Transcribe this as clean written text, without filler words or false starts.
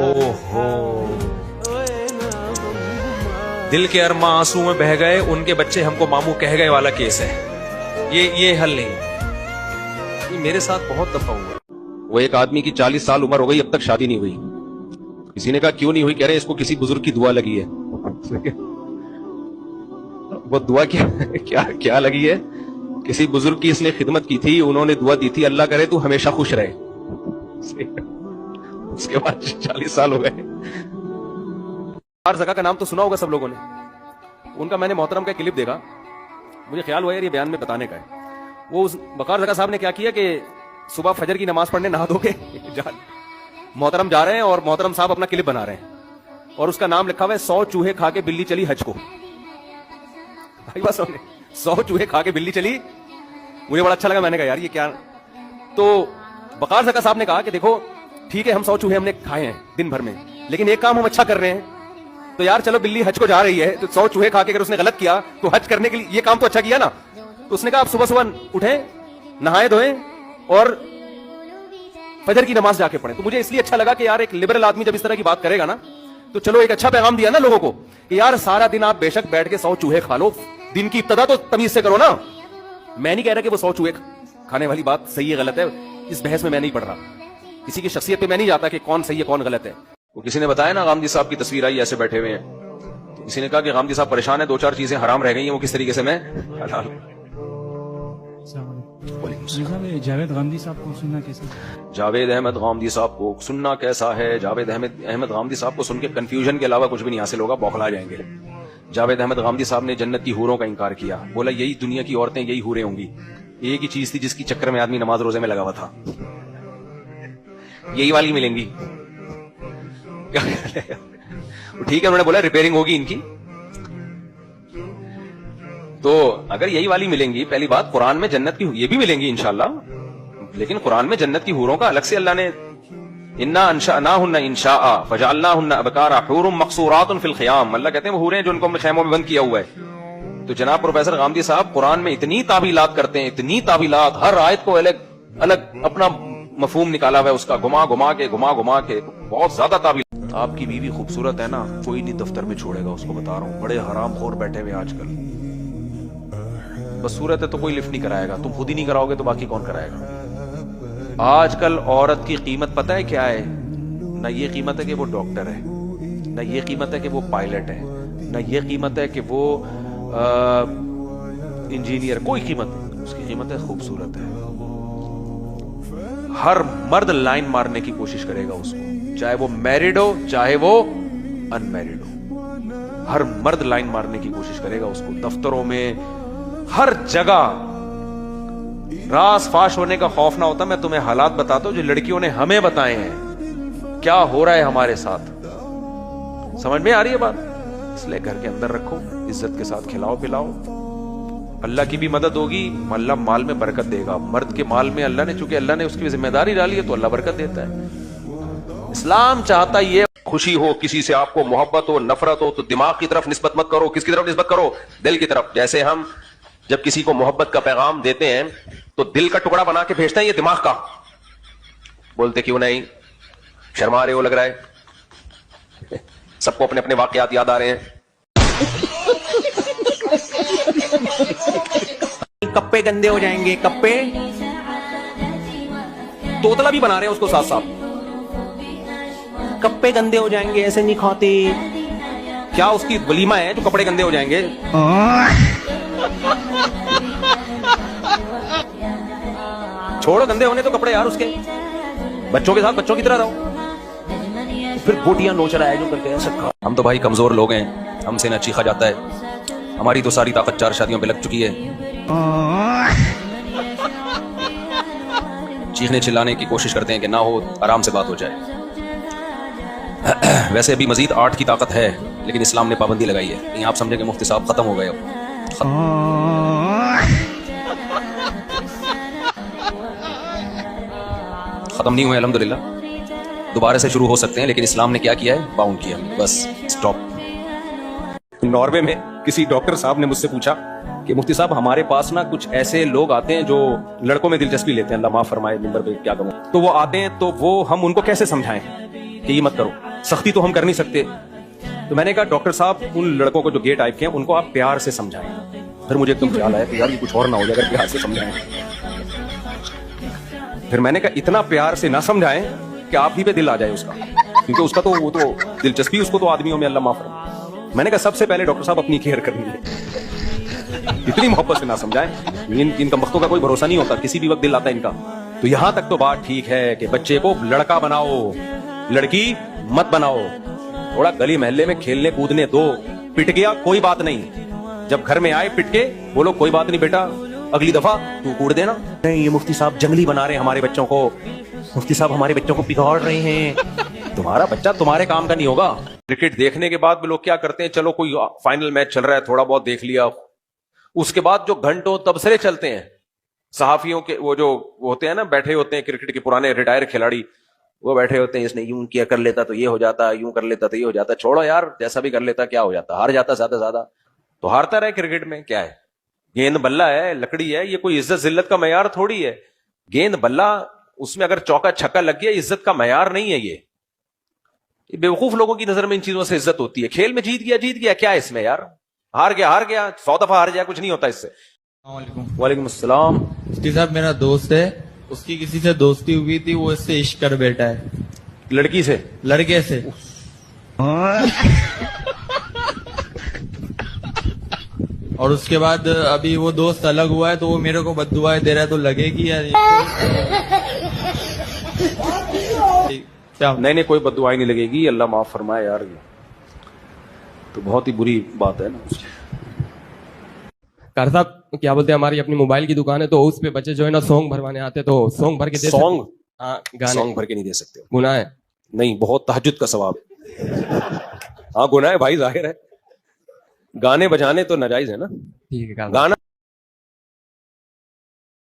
ओहो, दिल के अरमा आंसू में बह गए, उनके बच्चे हमको मामू कह गए वाला केस है। ये हल नहीं। ये मेरे साथ बहुत दफा हुआ। वो एक आदमी की 40 साल उम्र हो गई, अब तक शादी नहीं हुई। किसी ने कहा क्यों नहीं हुई? कह रहे इसको किसी बुजुर्ग की दुआ लगी है। वो दुआ क्या लगी है? किसी बुजुर्ग की इसने खिदमत की थी, उन्होंने दुआ दी थी अल्लाह करे तू हमेशा खुश रहे। उसके बाद 40 साल हो गए। जगह का नाम तो सुना होगा सब लोगों ने। उनका मैंने मोहतरम का क्लिप देखा, मुझे ख्याल हुआ यार ये बयान में बताने का है। वो उस वकार जगह साहब ने क्या किया कि सुबह फजर की नमाज पढ़ने नहा धो के मोहतरम जा रहे हैं और मोहतरम साहब अपना क्लिप बना रहे हैं और उसका नाम लिखा हुआ है 100 चूहे खा के बिल्ली चली हज को। भाई बात सुनिए, 100 चूहे खा के बिल्ली चली। मुझे बड़ा अच्छा लगा, मैंने कहा यार ये क्या। तो वकार जगह साहब ने कहा कि देखो ठीक है हम 100 चूहे हमने खाए हैं दिन भर में, लेकिन एक काम हम अच्छा कर रहे हैं। तो यार चलो बिल्ली हज को जा रही है तो 100 चूहे खा के अगर उसने गलत किया तो हज करने के लिए ये काम तो अच्छा किया ना। तो उसने कहा आप सुबह सुबह उठें, नहाए धोएं और फजर की नमाज जाके पढ़ें। तो मुझे इसलिए अच्छा लगा कि यार एक लिबरल आदमी जब इस तरह की बात करेगा ना तो चलो एक अच्छा पैगाम दिया ना लोगों को कि यार सारा दिन आप बेशक बैठ के 100 चूहे खा लो, दिन की इब्तिदा तो तमीज से करो ना। मैं नहीं कह रहा कि वो 100 चूहे खाने वाली बात सही है गलत है, इस बहस में मैं नहीं पढ़ रहा। किसी की शख्सियत पे मैं नहीं जाता कि कौन सही है कौन गलत है। वो किसी ने बताया ना गांधी साहब की तस्वीर आई ऐसे बैठे हुए हैं, तो किसी ने कहा कि गांधी साहब परेशान है, 2-4 चीजें हराम रह गई हैं, वो किस तरीके से मैं हलाल। जावेद गांधी साहब को सुनना कैसा? जावेद अहमद गांधी साहब को सुनना कैसा है? जावेद अहमद गांधी साहब को सुन के कंफ्यूजन के अलावा कुछ भी नहीं हासिल होगा, बौखला जाएंगे। जावेद अहमद गांधी साहब ने जन्नत की हूरों का इंकार किया, बोला यही दुनिया की औरतें यही हूरें होंगी। एक ही चीज थी जिसकी चक्कर में आदमी नमाज रोजे में लगा हुआ था, यही वाली मिलेंगी। ठीक है, उन्होंने बोला रिपेयरिंग होगी इनकी। तो अगर यही वाली मिलेंगी, पहली बात कुरान में जन्नत की ये भी मिलेंगी इंशाल्लाह, लेकिन कुरान में जन्नत की हूरों का अलग से अल्लाह ने इन्ना अंशाअनाहुन्ना इंशाअ फजअलनाहुन्ना अबकारा हुरुम मक़सूरातुन फिल ख़ियाम, अल्लाह कहते हैं वो हूरें जो उनको हमने खैमों में बंद किया हुआ है। तो जनाब प्रोफेसर गांधी साहब कुरान में इतनी ताबीलात करते हैं, इतनी ताबीलात, हर आयत को अलग अलग अपना मफहूम निकाला हुआ है उसका, घुमा घुमा के बहुत ज्यादा ताबील। आपकी बीवी खूबसूरत है ना, कोई नहीं दफ्तर में छोड़ेगा उसको, बता रहा हूँ। बड़े हराम खोर बैठे हुए आजकल, बस सूरत है तो कोई लिफ्ट नहीं कराएगा, तुम खुद ही नहीं कराओगे तो बाकी कौन कराएगा। आजकल औरत की कीमत पता है क्या है? ना ये कीमत है कि वो डॉक्टर है, ना ये कीमत है कि वो पायलट है, ना ये कीमत है कि वो इंजीनियर, कोई कीमत नहीं। उसकी कीमत है खूबसूरत है। हर मर्द लाइन मारने की कोशिश करेगा उसको, चाहे वो मैरिड हो चाहे वो अनमैरिड हो, हर मर्द लाइन मारने की कोशिश करेगा उसको। दफ्तरों में हर जगह रास फाश होने का खौफ ना होता। मैं तुम्हें हालात बताता हूं जो लड़कियों ने हमें बताए हैं, क्या हो रहा है हमारे साथ। समझ में आ रही है बात? इसलिए घर के अंदर रखो, इज्जत के साथ खिलाओ पिलाओ, अल्लाह की भी मदद होगी, अल्लाह माल में बरकत देगा। मर्द के माल में अल्लाह ने, चूंकि अल्लाह ने उसकी जिम्मेदारी डाली है तो अल्लाह बरकत देता है। इस्लाम चाहता ये खुशी हो, किसी से आपको मोहब्बत हो, नफरत हो तो दिमाग की तरफ निस्बत मत करो। किसकी तरफ निस्बत करो? दिल की तरफ। जैसे हम जब किसी को मोहब्बत का पैगाम देते हैं तो दिल का टुकड़ा बना के भेजते हैं, ये दिमाग का। बोलते क्यों नहीं, शर्मा रहे हो लग रहा है, सबको अपने अपने वाकयात याद आ रहे हैं। कप्पे गंदे हो जाएंगे, कप्पे तोतला भी बना रहे हैं उसको साथ साथ। कप्पे गंदे हो जाएंगे, ऐसे नहीं खाते। क्या उसकी वलीमा है जो कपड़े गंदे हो जाएंगे? छोड़ो गंदे होने तो कपड़े यार उसके। बच्चों के साथ बच्चों की तरह रहो, फिर बोटियां नोच रहा है जो करके ऐसा। हम तो भाई कमजोर लोग हैं, हमसे ना चीखा जाता है। हमारी तो सारी ताकत 4 शादियों पे लग चुकी है। चीखने चिल्लाने की कोशिश करते हैं कि ना हो, आराम से बात हो जाए। वैसे अभी मजीद 8 की ताकत है, लेकिन इस्लाम ने पाबंदी लगाई है। कहीं आप समझे कि मुफ्ती साहब खत्म हो गए। अब खत्म नहीं हुए अल्हम्दुलिल्लाह, दोबारा से शुरू हो सकते हैं, लेकिन इस्लाम ने क्या किया है? बाउंड किया, बस स्टॉप। नॉर्वे में किसी डॉक्टर साहब ने मुझसे पूछा कि मुफ्ती साहब हमारे पास ना कुछ ऐसे लोग आते हैं जो लड़कों में दिलचस्पी लेते हैं, अल्लाह माफ फरमाए, नंबर पे क्या कहूं, तो वो आते हैं तो वो हम उनको कैसे समझाएं कि ये मत करो। सख्ती तो हम कर नहीं सकते। तो मैंने कहा डॉक्टर साहब उन लड़कों को जो गे टाइप के हैं उनको आप प्यार से समझाएं। फिर मुझे एकदम ख्याल आया कि यार ये कुछ और ना हो जाए अगर प्यार से समझाएं। फिर मैंने कहा इतना प्यार से ना समझाएं कि आप ही पे दिल आ जाए उसका, क्योंकि उसका तो वो तो दिलचस्पी उसको तो आदमियों में अल्लाह माफ करे। मैंने कहा सबसे पहले डॉक्टर साहब अपनी केयर करनी है, इतनी मोहब्बत से ना समझाएं। इन कमबख्तों का कोई भरोसा नहीं होता, किसी भी वक्त दिल आता है इनका। तो यहां तक तो बात ठीक है कि बच्चे को लड़का बनाओ, लड़की मत बनाओ, थोड़ा गली महल्ले में खेलने कूदने दो। पिट गया कोई बात नहीं, जब घर में आए पिट के बोलो कोई बात नहीं बेटा, अगली दफा तू कूद देना। नहीं ये मुफ्ती साहब जंगली बना रहे हैं हमारे बच्चों को, मुफ्ती साहब हमारे बच्चों को बिगाड़ रहे हैं। तुम्हारा बच्चा तुम्हारे काम का नहीं होगा। क्रिकेट देखने के बाद भी लोग क्या करते हैं, चलो कोई फाइनल मैच चल रहा है थोड़ा बहुत देख लिया, उसके बाद जो घंटों तबसरे चलते हैं सहाफियों के, वो जो होते हैं ना बैठे होते हैं क्रिकेट के पुराने रिटायर खिलाड़ी, वो बैठे होते हैं इसने यूं किया कर लेता तो ये हो जाता, यूं कर लेता तो ये हो जाता। छोड़ो यार, जैसा भी कर लेता क्या हो जाता, हार जाता ज्यादा ज्यादा तो हारता रहे। क्रिकेट में क्या है, गेंद बल्ला है, लकड़ी है, ये कोई इज्जत जिल्लत का मयार थोड़ी है। गेंद बल्ला, उसमें अगर चौका छक्का लग गया इज्जत का मयार नहीं है। ये बेवकूफ लोगों की नजर में इन चीजों से इज्जत होती है। खेल में जीत गया क्या है इसमें यार, हार गया 100 दफा हार जाए कुछ नहीं होता इससे। वालेकुम अस्सलाम। मुफ्ती साहब मेरा दोस्त है, उसकी किसी से दोस्ती हुई थी, वो इससे इश्क कर बैठा है। लड़की से? लड़के से। और उसके बाद अभी वो दोस्त अलग हुआ है तो वो मेरे को बद्दुआएं दे रहा है, तो लगेगी यार क्या? नहीं कोई बद्दुआई नहीं लगेगी, अल्लाह माफ फरमाए यार, तो बहुत ही बुरी बात है ना। कार साहब क्या बोलते हैं, हमारी अपनी मोबाइल की दुकान है, तो उस पे बच्चे जो है ना सॉन्ग भरवाने आते, तो सॉन्ग भर के दे सॉन्ग? हाँ गाने। सॉन्ग भर के नहीं दे सकते, गुनाह है? नहीं, बहुत तहज्जुद का सवाब है। हाँ गुनाह है भाई, जाहिर है, गाने बजाने तो नाजायज है ना। ठीक है, गाना